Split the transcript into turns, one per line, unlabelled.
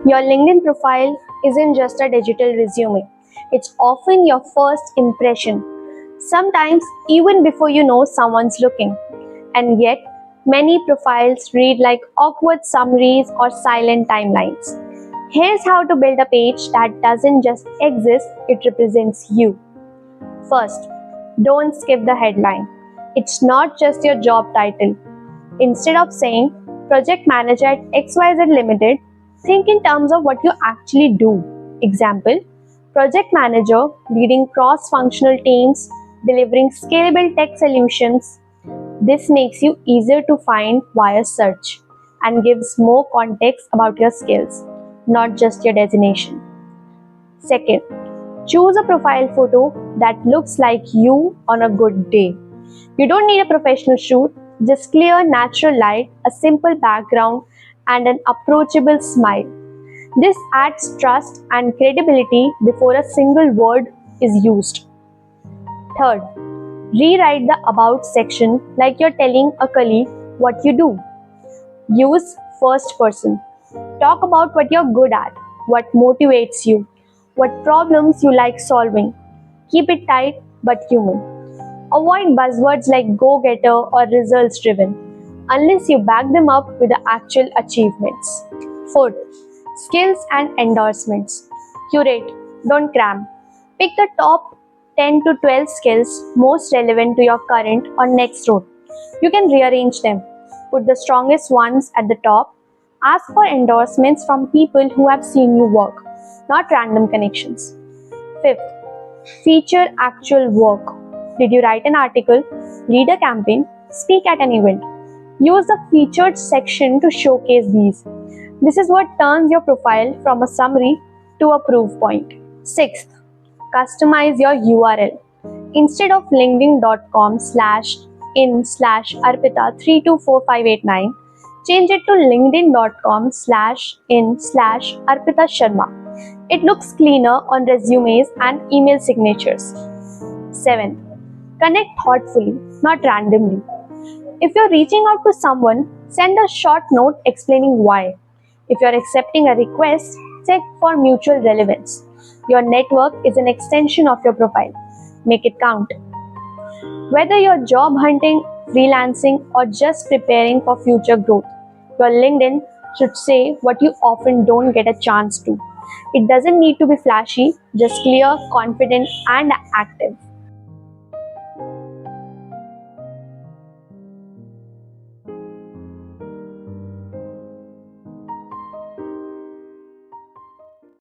Your LinkedIn profile isn't just a digital resume, it's often your first impression, sometimes even before you know someone's looking. And yet, many profiles read like awkward summaries or silent timelines. Here's how to build a page that doesn't just exist, it represents you. First, don't skip the headline. It's not just your job title. Instead of saying Project Manager at XYZ Limited, think in terms of what you actually do. Example, Project Manager leading cross-functional teams, delivering scalable tech solutions. This makes you easier to find via search and gives more context about your skills, not just your designation. Second, choose a profile photo that looks like you on a good day. You don't need a professional shoot, just clear natural light, a simple background, and an approachable smile. This adds trust and credibility before a single word is used. Third, rewrite the About section like you're telling a colleague what you do. Use first person. Talk about what you're good at, what motivates you, what problems you like solving. Keep it tight but human. Avoid buzzwords like go-getter or results-driven, unless you back them up with the actual achievements. Fourth, skills and endorsements. Curate, don't cram. Pick the top 10 to 12 skills most relevant to your current or next role. You can rearrange them. Put the strongest ones at the top. Ask for endorsements from people who have seen you work, not random connections. Fifth, feature actual work. Did you write an article, lead a campaign, speak at an event? Use the featured section to showcase these. This is what turns your profile from a summary to a proof point. Sixth, customize your URL. Instead of linkedin.com/in/arpita324589, change it to linkedin.com/in/arpita sharma. It looks cleaner on resumes and email signatures. 7. Connect thoughtfully, not randomly. If you're reaching out to someone, send a short note explaining why. If you're accepting a request, check for mutual relevance. Your network is an extension of your profile. Make it count. Whether you're job hunting, freelancing, or just preparing for future growth, your LinkedIn should say what you often don't get a chance to. It doesn't need to be flashy, just clear, confident, and active.